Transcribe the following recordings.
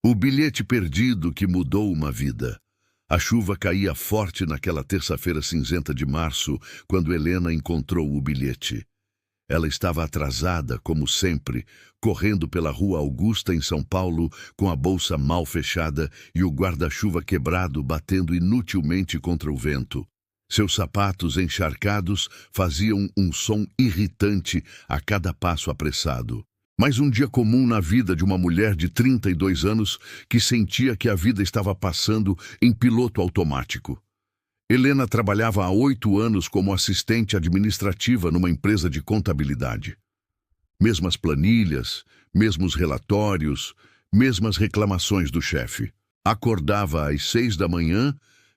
O bilhete perdido que mudou uma vida. A chuva caía forte naquela terça-feira cinzenta de março, quando Helena encontrou o bilhete. Ela estava atrasada, como sempre, correndo pela Rua Augusta, em São Paulo, com a bolsa mal fechada e o guarda-chuva quebrado batendo inutilmente contra o vento. Seus sapatos encharcados faziam um som irritante a cada passo apressado. Mais um dia comum na vida de uma mulher de 32 anos que sentia que a vida estava passando em piloto automático. Helena trabalhava há 8 anos como assistente administrativa numa empresa de contabilidade. Mesmas planilhas, mesmos relatórios, mesmas reclamações do chefe. Acordava às 6 da manhã,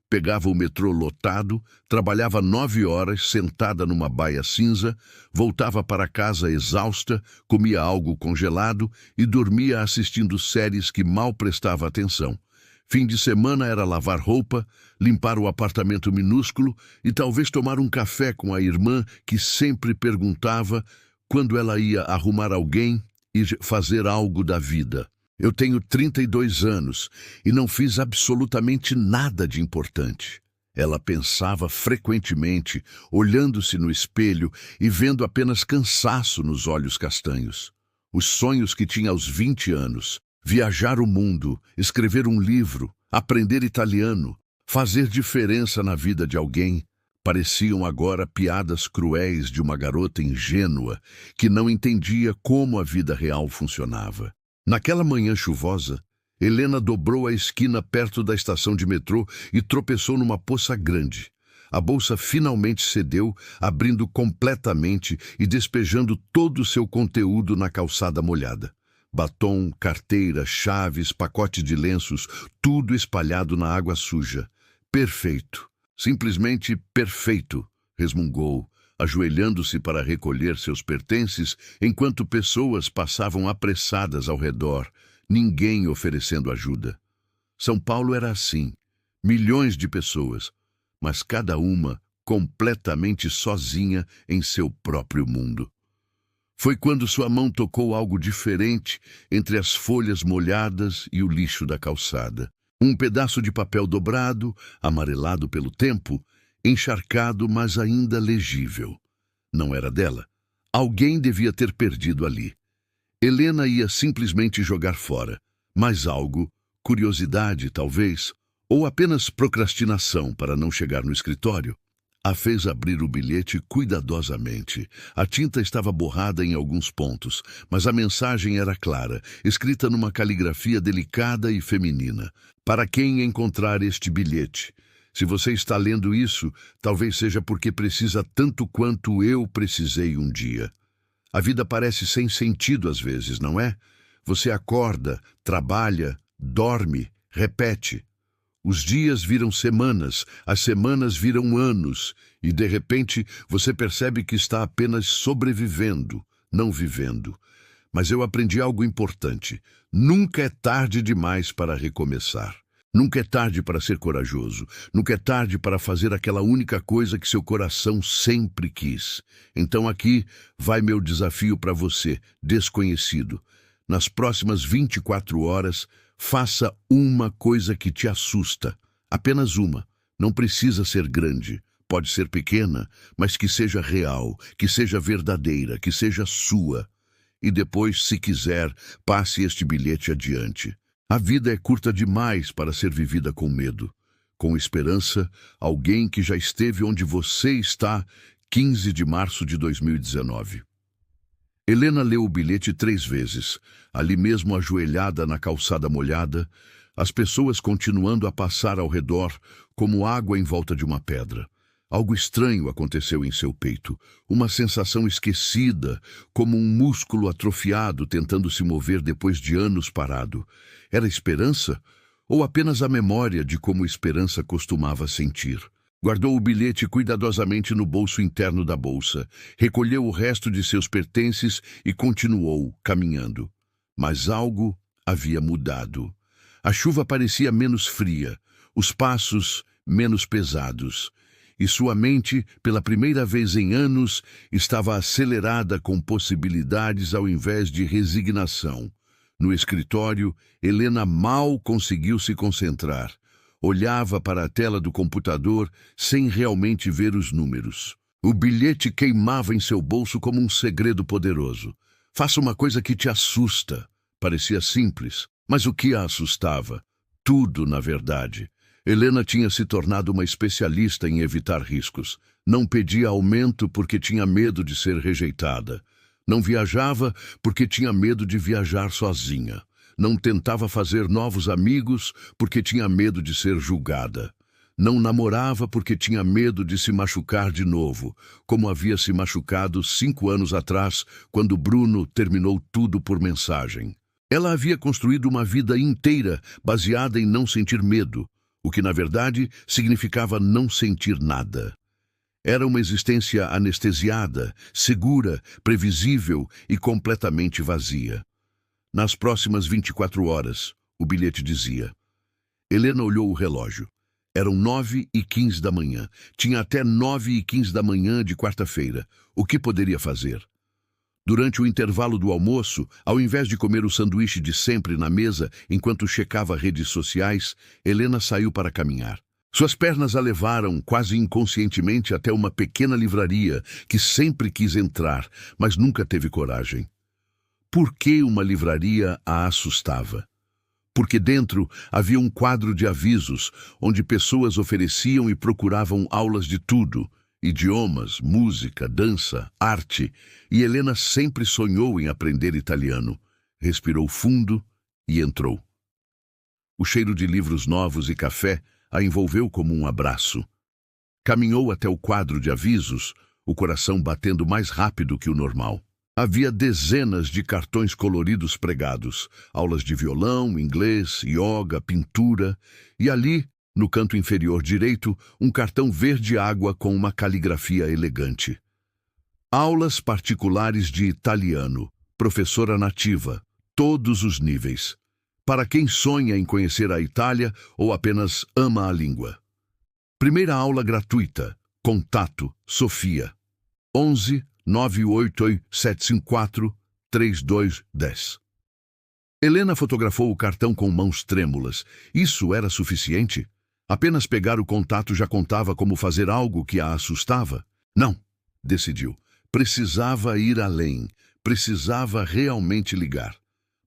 pegava o metrô lotado, trabalhava 9 horas sentada numa baia cinza, voltava para casa exausta, comia algo congelado e dormia assistindo séries que mal prestava atenção. Fim de semana era lavar roupa, limpar o apartamento minúsculo e talvez tomar um café com a irmã que sempre perguntava quando ela ia arrumar alguém e fazer algo da vida. Eu tenho 32 anos e não fiz absolutamente nada de importante. Ela pensava frequentemente, olhando-se no espelho e vendo apenas cansaço nos olhos castanhos. Os sonhos que tinha aos 20 anos, viajar o mundo, escrever um livro, aprender italiano, fazer diferença na vida de alguém, pareciam agora piadas cruéis de uma garota ingênua que não entendia como a vida real funcionava. Naquela manhã chuvosa, Helena dobrou a esquina perto da estação de metrô e tropeçou numa poça grande. A bolsa finalmente cedeu, abrindo completamente e despejando todo o seu conteúdo na calçada molhada. Batom, carteira, chaves, pacote de lenços, tudo espalhado na água suja. Perfeito, simplesmente perfeito, resmungou, ajoelhando-se para recolher seus pertences, enquanto pessoas passavam apressadas ao redor, ninguém oferecendo ajuda. São Paulo era assim, milhões de pessoas, mas cada uma completamente sozinha em seu próprio mundo. Foi quando sua mão tocou algo diferente entre as folhas molhadas e o lixo da calçada. Um pedaço de papel dobrado, amarelado pelo tempo, encharcado, mas ainda legível. Não era dela. Alguém devia ter perdido ali. Helena ia simplesmente jogar fora, mas algo, curiosidade talvez, ou apenas procrastinação para não chegar no escritório, a fez abrir o bilhete cuidadosamente. A tinta estava borrada em alguns pontos, mas a mensagem era clara, escrita numa caligrafia delicada e feminina. Para quem encontrar este bilhete? Se você está lendo isso, talvez seja porque precisa tanto quanto eu precisei um dia. A vida parece sem sentido às vezes, não é? Você acorda, trabalha, dorme, repete. Os dias viram semanas, as semanas viram anos, e de repente você percebe que está apenas sobrevivendo, não vivendo. Mas eu aprendi algo importante. Nunca é tarde demais para recomeçar. Nunca é tarde para ser corajoso. Nunca é tarde para fazer aquela única coisa que seu coração sempre quis. Então aqui vai meu desafio para você, desconhecido. Nas próximas 24 horas, faça uma coisa que te assusta. Apenas uma. Não precisa ser grande. Pode ser pequena, mas que seja real, que seja verdadeira, que seja sua. E depois, se quiser, passe este bilhete adiante. A vida é curta demais para ser vivida com medo. Com esperança, alguém que já esteve onde você está, 15 de março de 2019. Helena leu o bilhete 3 vezes, ali mesmo ajoelhada na calçada molhada, as pessoas continuando a passar ao redor como água em volta de uma pedra. Algo estranho aconteceu em seu peito, uma sensação esquecida, como um músculo atrofiado tentando se mover depois de anos parado. Era esperança? Ou apenas a memória de como esperança costumava sentir? Guardou o bilhete cuidadosamente no bolso interno da bolsa, recolheu o resto de seus pertences e continuou caminhando. Mas algo havia mudado. A chuva parecia menos fria, os passos menos pesados. E sua mente, pela primeira vez em anos, estava acelerada com possibilidades ao invés de resignação. No escritório, Helena mal conseguiu se concentrar. Olhava para a tela do computador sem realmente ver os números. O bilhete queimava em seu bolso como um segredo poderoso. Faça uma coisa que te assusta. Parecia simples, mas o que a assustava? Tudo, na verdade. Helena tinha se tornado uma especialista em evitar riscos. Não pedia aumento porque tinha medo de ser rejeitada. Não viajava porque tinha medo de viajar sozinha. Não tentava fazer novos amigos porque tinha medo de ser julgada. Não namorava porque tinha medo de se machucar de novo, como havia se machucado 5 anos atrás, quando Bruno terminou tudo por mensagem. Ela havia construído uma vida inteira baseada em não sentir medo, o que, na verdade, significava não sentir nada. Era uma existência anestesiada, segura, previsível e completamente vazia. Nas próximas 24 horas, o bilhete dizia. Helena olhou o relógio. Eram 9h15 da manhã. Tinha até 9h15 da manhã de quarta-feira. O que poderia fazer? Durante o intervalo do almoço, ao invés de comer o sanduíche de sempre na mesa enquanto checava redes sociais, Helena saiu para caminhar. Suas pernas a levaram, quase inconscientemente, até uma pequena livraria que sempre quis entrar, mas nunca teve coragem. Por que uma livraria a assustava? Porque dentro havia um quadro de avisos, onde pessoas ofereciam e procuravam aulas de tudo, idiomas, música, dança, arte, e Helena sempre sonhou em aprender italiano. Respirou fundo e entrou. O cheiro de livros novos e café a envolveu como um abraço. Caminhou até o quadro de avisos, o coração batendo mais rápido que o normal. Havia dezenas de cartões coloridos pregados, aulas de violão, inglês, yoga, pintura, e ali, no canto inferior direito, um cartão verde-água com uma caligrafia elegante. Aulas particulares de italiano, professora nativa, todos os níveis. Para quem sonha em conhecer a Itália ou apenas ama a língua. Primeira aula gratuita. Contato, Sofia. 11 988 3210. Helena fotografou o cartão com mãos trêmulas. Isso era suficiente? Apenas pegar o contato já contava como fazer algo que a assustava? Não, decidiu. Precisava ir além. Precisava realmente ligar.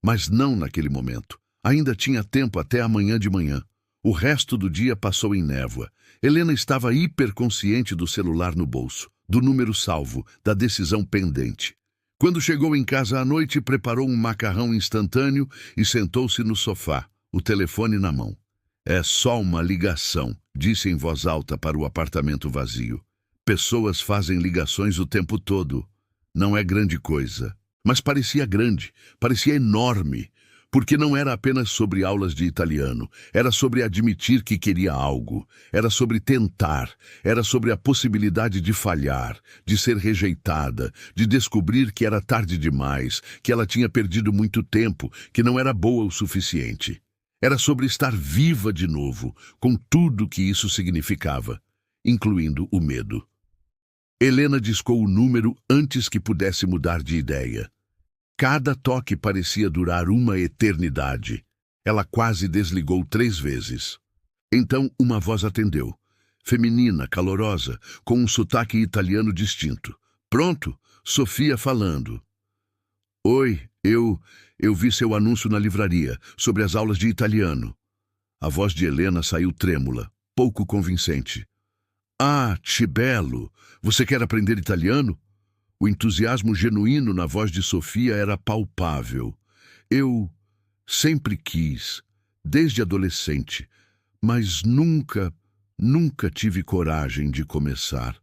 Mas não naquele momento. Ainda tinha tempo até amanhã de manhã. O resto do dia passou em névoa. Helena estava hiperconsciente do celular no bolso, do número salvo, da decisão pendente. Quando chegou em casa à noite, preparou um macarrão instantâneo e sentou-se no sofá, o telefone na mão. É só uma ligação, disse em voz alta para o apartamento vazio. Pessoas fazem ligações o tempo todo. Não é grande coisa. Mas parecia grande, parecia enorme. Porque não era apenas sobre aulas de italiano, era sobre admitir que queria algo, era sobre tentar, era sobre a possibilidade de falhar, de ser rejeitada, de descobrir que era tarde demais, que ela tinha perdido muito tempo, que não era boa o suficiente. Era sobre estar viva de novo, com tudo que isso significava, incluindo o medo. Helena discou o número antes que pudesse mudar de ideia. Cada toque parecia durar uma eternidade. Ela quase desligou 3 vezes. Então uma voz atendeu. Feminina, calorosa, com um sotaque italiano distinto. Pronto, Sofia falando. Oi, eu vi seu anúncio na livraria, sobre as aulas de italiano. A voz de Helena saiu trêmula, pouco convincente. Ah, Cibelo, você quer aprender italiano? O entusiasmo genuíno na voz de Sofia era palpável. Eu sempre quis, desde adolescente, mas nunca tive coragem de começar.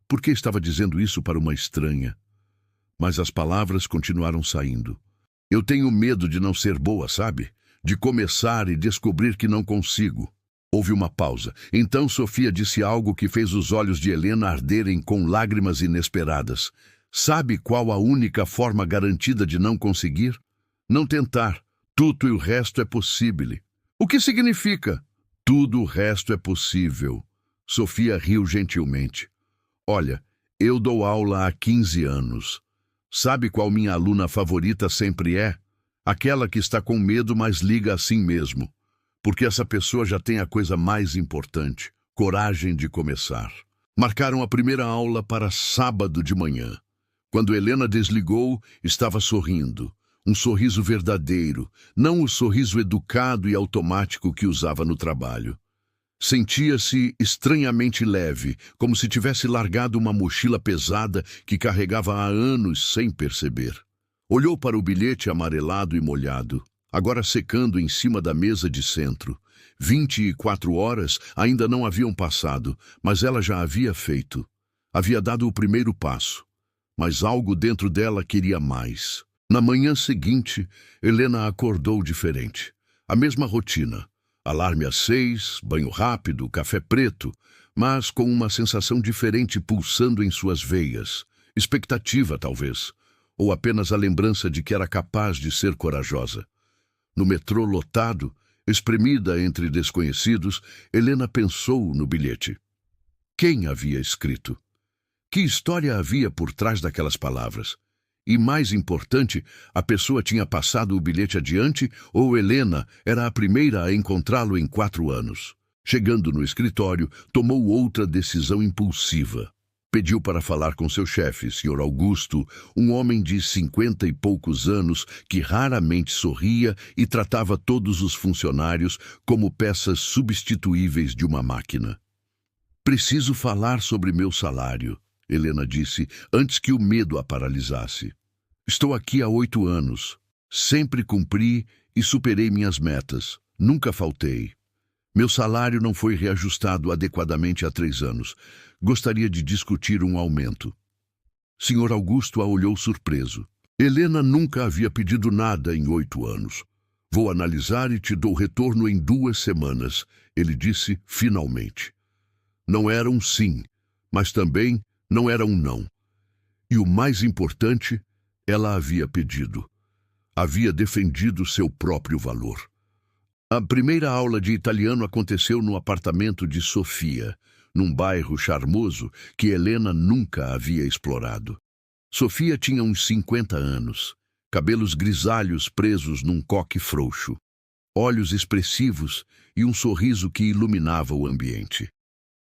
Por que estava dizendo isso para uma estranha? Mas as palavras continuaram saindo. Eu tenho medo de não ser boa, sabe? De começar e descobrir que não consigo. Houve uma pausa. Então Sofia disse algo que fez os olhos de Helena arderem com lágrimas inesperadas. Sabe qual a única forma garantida de não conseguir? Não tentar. Tudo e o resto é possível. O que significa? Tudo o resto é possível. Sofia riu gentilmente. Olha, eu dou aula há 15 anos. Sabe qual minha aluna favorita sempre é? Aquela que está com medo, mas liga assim mesmo, porque essa pessoa já tem a coisa mais importante, coragem de começar. Marcaram a primeira aula para sábado de manhã. Quando Helena desligou, estava sorrindo. Um sorriso verdadeiro, não o sorriso educado e automático que usava no trabalho. Sentia-se estranhamente leve, como se tivesse largado uma mochila pesada que carregava há anos sem perceber. Olhou para o bilhete amarelado e molhado, agora secando em cima da mesa de centro. 24 horas ainda não haviam passado, mas ela já havia feito. Havia dado o primeiro passo. Mas algo dentro dela queria mais. Na manhã seguinte, Helena acordou diferente. A mesma rotina. Alarme às 6, banho rápido, café preto, mas com uma sensação diferente pulsando em suas veias. Expectativa, talvez. Ou apenas a lembrança de que era capaz de ser corajosa. No metrô lotado, espremida entre desconhecidos, Helena pensou no bilhete. Quem havia escrito? Que história havia por trás daquelas palavras? E, mais importante, a pessoa tinha passado o bilhete adiante ou Helena era a primeira a encontrá-lo em 4 anos? Chegando no escritório, tomou outra decisão impulsiva. Pediu para falar com seu chefe, Sr. Augusto, um homem de 50 e poucos anos que raramente sorria e tratava todos os funcionários como peças substituíveis de uma máquina. Preciso falar sobre meu salário, Helena disse, antes que o medo a paralisasse. Estou aqui há 8 anos. Sempre cumpri e superei minhas metas. Nunca faltei. Meu salário não foi reajustado adequadamente há 3 anos. Gostaria de discutir um aumento. Sr. Augusto a olhou surpreso. Helena nunca havia pedido nada em 8 anos. Vou analisar e te dou retorno em 2 semanas, ele disse finalmente. Não era um sim, mas também não era um não. E o mais importante, ela havia pedido. Havia defendido seu próprio valor. A primeira aula de italiano aconteceu no apartamento de Sofia, num bairro charmoso que Helena nunca havia explorado. Sofia tinha uns 50 anos, cabelos grisalhos presos num coque frouxo, olhos expressivos e um sorriso que iluminava o ambiente.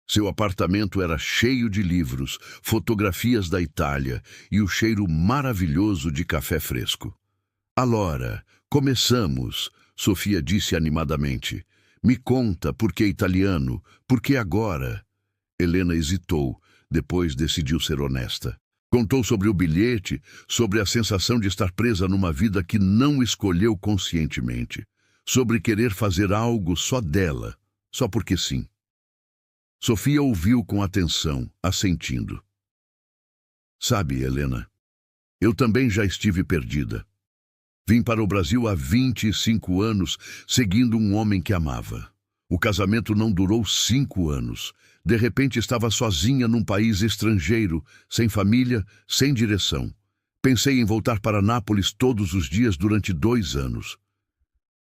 Seu apartamento era cheio de livros, fotografias da Itália e o cheiro maravilhoso de café fresco. Allora, começamos, Sofia disse animadamente. Me conta por que italiano, por que agora? Helena hesitou, depois decidiu ser honesta. Contou sobre o bilhete, sobre a sensação de estar presa numa vida que não escolheu conscientemente, sobre querer fazer algo só dela, só porque sim. Sofia ouviu com atenção, assentindo. Sabe, Helena, eu também já estive perdida. Vim para o Brasil há 25 anos, seguindo um homem que amava. O casamento não durou 5 anos. De repente estava sozinha num país estrangeiro, sem família, sem direção. Pensei em voltar para Nápoles todos os dias durante 2 anos.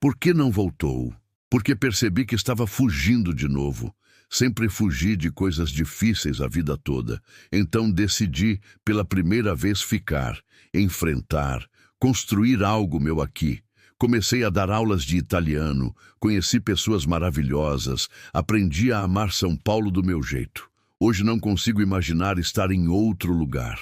Por que não voltou? Porque percebi que estava fugindo de novo. Sempre fugi de coisas difíceis a vida toda. Então decidi, pela primeira vez, ficar, enfrentar, construir algo meu aqui. Comecei a dar aulas de italiano, conheci pessoas maravilhosas, aprendi a amar São Paulo do meu jeito. Hoje não consigo imaginar estar em outro lugar.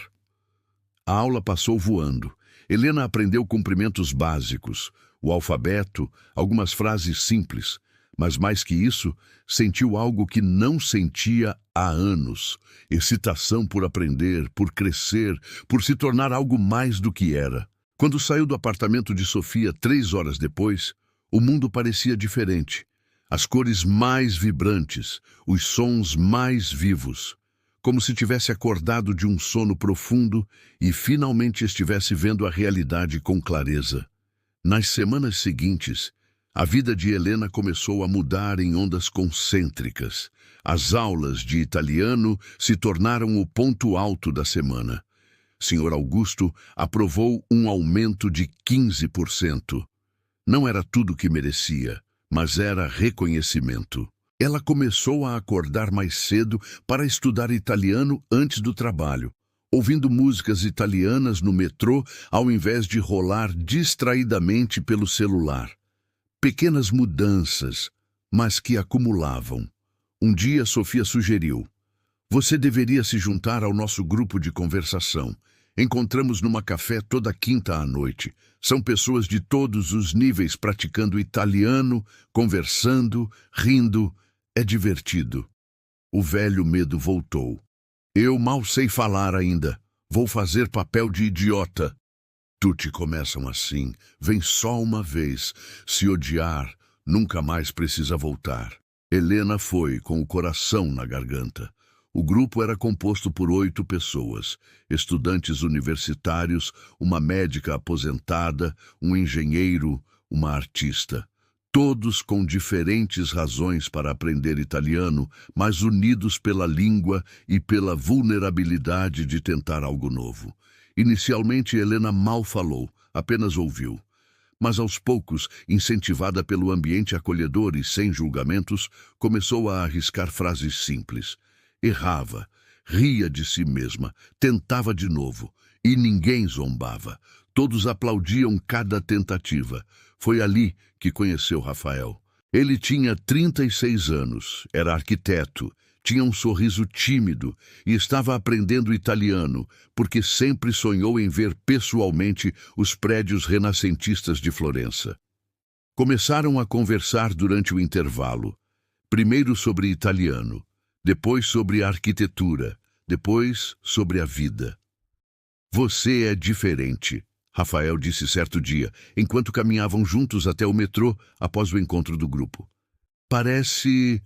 A aula passou voando. Helena aprendeu cumprimentos básicos, o alfabeto, algumas frases simples. Mas mais que isso, sentiu algo que não sentia há anos. Excitação por aprender, por crescer, por se tornar algo mais do que era. Quando saiu do apartamento de Sofia 3 horas depois, o mundo parecia diferente. As cores mais vibrantes, os sons mais vivos. Como se tivesse acordado de um sono profundo e finalmente estivesse vendo a realidade com clareza. Nas semanas seguintes, a vida de Helena começou a mudar em ondas concêntricas. As aulas de italiano se tornaram o ponto alto da semana. Sr. Augusto aprovou um aumento de 15%. Não era tudo o que merecia, mas era reconhecimento. Ela começou a acordar mais cedo para estudar italiano antes do trabalho. ouvindo músicas italianas no metrô ao invés de rolar distraidamente pelo celular. Pequenas mudanças, mas que acumulavam. Um dia, Sofia sugeriu: "Você deveria se juntar ao nosso grupo de conversação. Encontramos numa café toda quinta à noite. São pessoas de todos os níveis praticando italiano, conversando, rindo. É divertido." O velho medo voltou. "Eu mal sei falar ainda. Vou fazer papel de idiota." Tutti começam assim. Vem só uma vez. Se odiar, nunca mais precisa voltar. Helena foi com o coração na garganta. O grupo era composto por 8 pessoas, estudantes universitários, uma médica aposentada, um engenheiro, uma artista. Todos com diferentes razões para aprender italiano, mas unidos pela língua e pela vulnerabilidade de tentar algo novo. Inicialmente, Helena mal falou, apenas ouviu. Mas aos poucos, incentivada pelo ambiente acolhedor e sem julgamentos, começou a arriscar frases simples. Errava, ria de si mesma, tentava de novo, e ninguém zombava. Todos aplaudiam cada tentativa. Foi ali que conheceu Rafael. Ele tinha 36 anos, era arquiteto, tinha um sorriso tímido e estava aprendendo italiano, porque sempre sonhou em ver pessoalmente os prédios renascentistas de Florença. Começaram a conversar durante o intervalo, primeiro sobre italiano, depois sobre arquitetura, depois sobre a vida. "Você é diferente", Rafael disse certo dia, enquanto caminhavam juntos até o metrô após o encontro do grupo. "Parece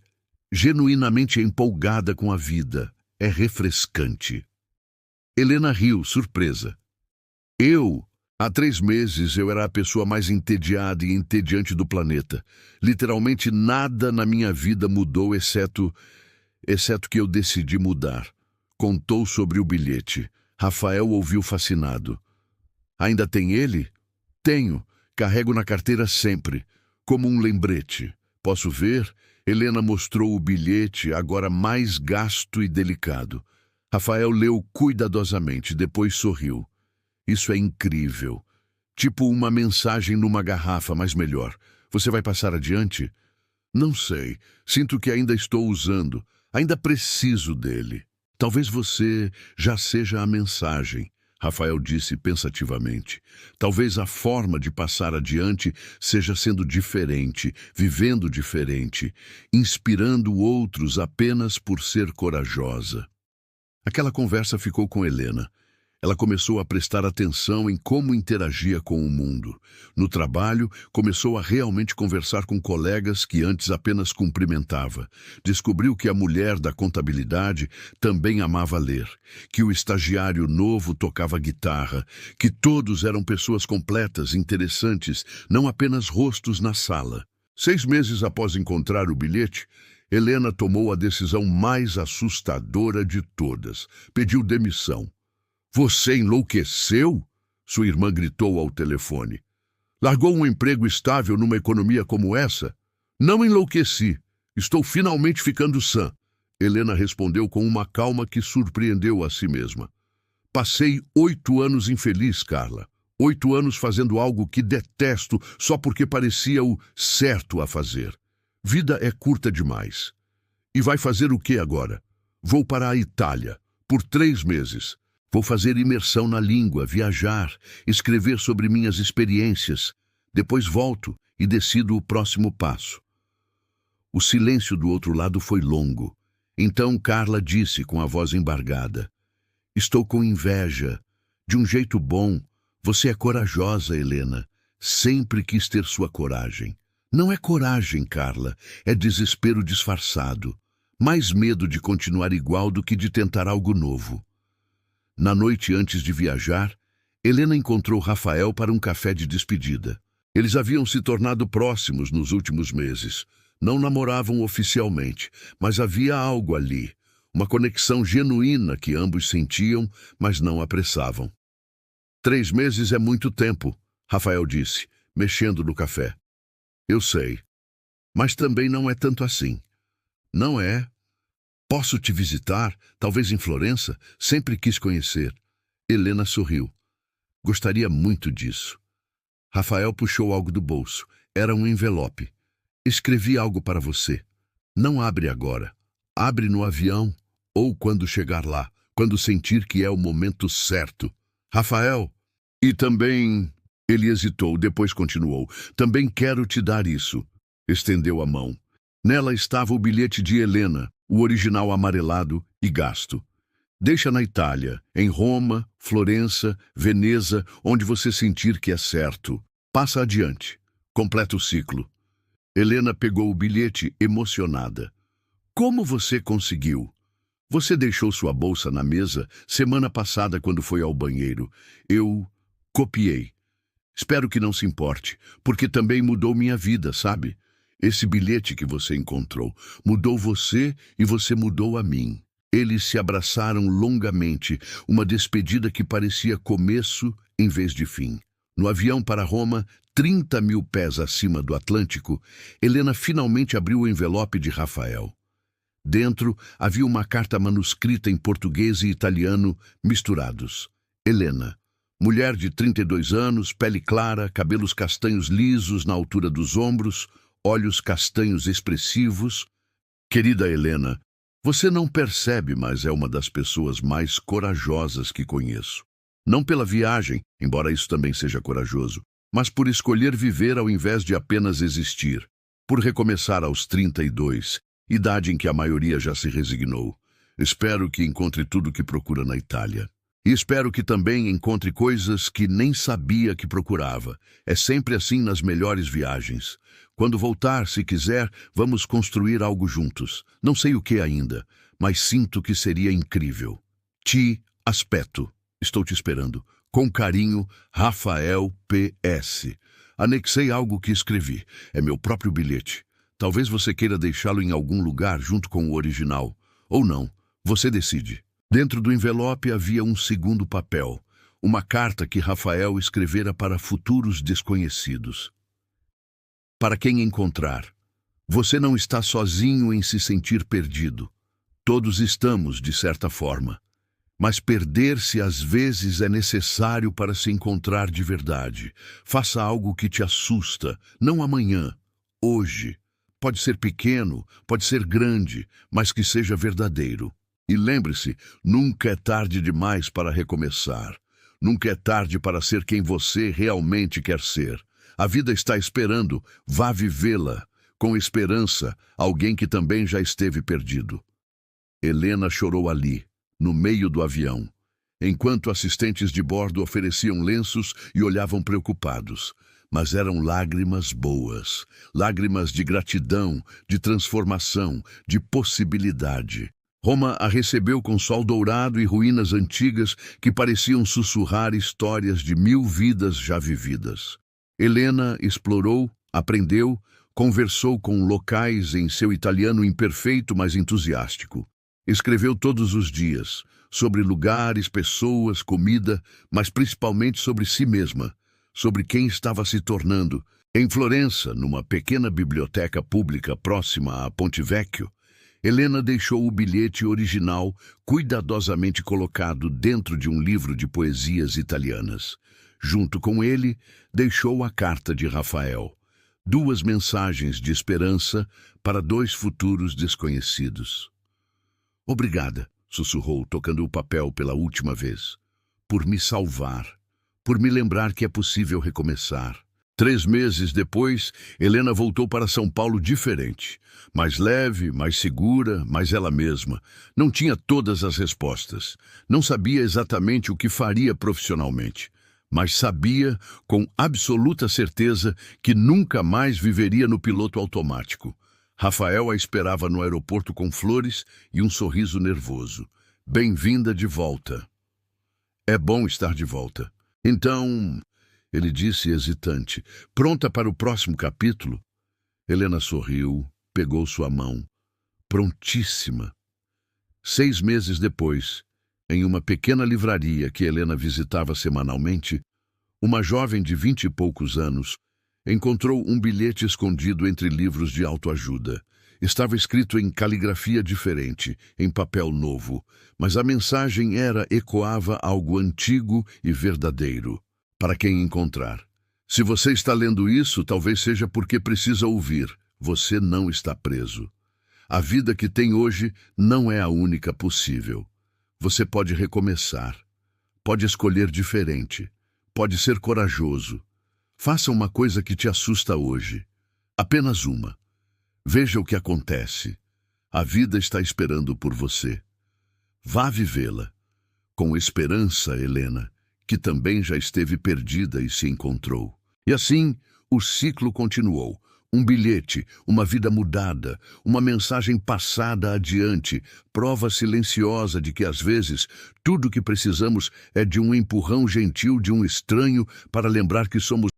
genuinamente empolgada com a vida. É refrescante." Helena riu, surpresa. Há 3 meses, eu era a pessoa mais entediada e entediante do planeta. Literalmente nada na minha vida mudou, exceto que eu decidi mudar." Contou sobre o bilhete. Rafael ouviu fascinado. "Ainda tem ele?" "Tenho. Carrego na carteira sempre, como um lembrete. Posso ver?" Helena mostrou o bilhete, agora mais gasto e delicado. Rafael leu cuidadosamente, depois sorriu. "Isso é incrível. Tipo uma mensagem numa garrafa, mas melhor. Você vai passar adiante?" "Não sei. Sinto que ainda estou usando. Ainda preciso dele." "Talvez você já seja a mensagem", Rafael disse pensativamente. "Talvez a forma de passar adiante seja sendo diferente, vivendo diferente, inspirando outros apenas por ser corajosa." Aquela conversa ficou com Helena. Ela começou a prestar atenção em como interagia com o mundo. No trabalho, começou a realmente conversar com colegas que antes apenas cumprimentava. Descobriu que a mulher da contabilidade também amava ler, que o estagiário novo tocava guitarra, que todos eram pessoas completas, interessantes, não apenas rostos na sala. 6 meses após encontrar o bilhete, Helena tomou a decisão mais assustadora de todas. Pediu demissão. "Você enlouqueceu?" Sua irmã gritou ao telefone. "Largou um emprego estável numa economia como essa?" "Não enlouqueci. Estou finalmente ficando sã." Helena respondeu com uma calma que surpreendeu a si mesma. "Passei 8 anos infeliz, Carla. 8 anos fazendo algo que detesto só porque parecia o certo a fazer. Vida é curta demais." "E vai fazer o que agora?" "Vou para a Itália, por 3 meses. Vou fazer imersão na língua, viajar, escrever sobre minhas experiências. Depois volto e decido o próximo passo." O silêncio do outro lado foi longo. Então Carla disse com a voz embargada: "Estou com inveja. De um jeito bom. Você é corajosa, Helena. Sempre quis ter sua coragem." "Não é coragem, Carla. É desespero disfarçado. Mais medo de continuar igual do que de tentar algo novo." Na noite antes de viajar, Helena encontrou Rafael para um café de despedida. Eles haviam se tornado próximos nos últimos meses. Não namoravam oficialmente, mas havia algo ali, uma conexão genuína que ambos sentiam, mas não apressavam. 3 meses é muito tempo, Rafael disse, mexendo no café. "Eu sei, mas também não é tanto assim." "Não é?" Posso te visitar, talvez em Florença? Sempre quis conhecer. Helena sorriu. Gostaria muito disso. Rafael puxou algo do bolso. Era um envelope. Escrevi algo para você. Não abre agora. Abre no avião ou quando chegar lá, quando sentir que é o momento certo. Rafael, e também... Ele hesitou, depois continuou. Também quero te dar isso. Estendeu a mão. Nela estava o bilhete de Helena, o original amarelado e gasto. Deixa na Itália, em Roma, Florença, Veneza, onde você sentir que é certo. Passa adiante. Completa o ciclo. Helena pegou o bilhete emocionada. Como você conseguiu? Você deixou sua bolsa na mesa semana passada quando foi ao banheiro. Eu copiei. Espero que não se importe, porque também mudou minha vida, sabe? Esse bilhete que você encontrou mudou você e você mudou a mim. Eles se abraçaram longamente, uma despedida que parecia começo em vez de fim. No avião para Roma, 30.000 pés acima do Atlântico, Helena finalmente abriu o envelope de Rafael. Dentro havia uma carta manuscrita em português e italiano misturados. Helena, mulher de 32 anos, pele clara, cabelos castanhos lisos na altura dos ombros, olhos castanhos expressivos. Querida Helena, você não percebe, mas é uma das pessoas mais corajosas que conheço. Não pela viagem, embora isso também seja corajoso, mas por escolher viver ao invés de apenas existir. Por recomeçar aos 32, idade em que a maioria já se resignou. Espero que encontre tudo o que procura na Itália. E espero que também encontre coisas que nem sabia que procurava. É sempre assim nas melhores viagens. Quando voltar, se quiser, vamos construir algo juntos. Não sei o que ainda, mas sinto que seria incrível. Te aspetto. Estou te esperando. Com carinho, Rafael P.S. Anexei algo que escrevi. É meu próprio bilhete. Talvez você queira deixá-lo em algum lugar junto com o original. Ou não. Você decide. Dentro do envelope havia um segundo papel. Uma carta que Rafael escrevera para futuros desconhecidos. Para quem encontrar. Você não está sozinho em se sentir perdido. Todos estamos, de certa forma. Mas perder-se às vezes é necessário para se encontrar de verdade. Faça algo que te assusta, não amanhã, hoje. Pode ser pequeno, pode ser grande, mas que seja verdadeiro. E lembre-se, nunca é tarde demais para recomeçar. Nunca é tarde para ser quem você realmente quer ser. A vida está esperando, vá vivê-la. Com esperança, alguém que também já esteve perdido. Helena chorou ali, no meio do avião, enquanto assistentes de bordo ofereciam lenços e olhavam preocupados. Mas eram lágrimas boas, lágrimas de gratidão, de transformação, de possibilidade. Roma a recebeu com sol dourado e ruínas antigas que pareciam sussurrar histórias de 1000 vidas já vividas. Helena explorou, aprendeu, conversou com locais em seu italiano imperfeito, mas entusiástico. Escreveu todos os dias, sobre lugares, pessoas, comida, mas principalmente sobre si mesma, sobre quem estava se tornando. Em Florença, numa pequena biblioteca pública próxima a Ponte Vecchio, Helena deixou o bilhete original cuidadosamente colocado dentro de um livro de poesias italianas. Junto com ele, deixou a carta de Rafael. 2 mensagens de esperança para 2 futuros desconhecidos. Obrigada, sussurrou, tocando o papel pela última vez. Por me salvar. Por me lembrar que é possível recomeçar. 3 meses depois, Helena voltou para São Paulo diferente. Mais leve, mais segura, mais ela mesma. Não tinha todas as respostas. Não sabia exatamente o que faria profissionalmente. Mas sabia, com absoluta certeza, que nunca mais viveria no piloto automático. Rafael a esperava no aeroporto com flores e um sorriso nervoso. Bem-vinda de volta. É bom estar de volta. Então, ele disse hesitante, pronta para o próximo capítulo? Helena sorriu, pegou sua mão. Prontíssima. 6 meses depois, em uma pequena livraria que Helena visitava semanalmente, uma jovem de 20 e poucos anos encontrou um bilhete escondido entre livros de autoajuda. Estava escrito em caligrafia diferente, em papel novo, mas a mensagem ecoava algo antigo e verdadeiro. Para quem encontrar. Se você está lendo isso, talvez seja porque precisa ouvir. Você não está preso. A vida que tem hoje não é a única possível. Você pode recomeçar. Pode escolher diferente. Pode ser corajoso. Faça uma coisa que te assusta hoje. Apenas uma. Veja o que acontece. A vida está esperando por você. Vá vivê-la. Com esperança, Helena, que também já esteve perdida e se encontrou. E assim, o ciclo continuou. Um bilhete, uma vida mudada, uma mensagem passada adiante, prova silenciosa de que, às vezes, tudo o que precisamos é de um empurrão gentil de um estranho para lembrar que somos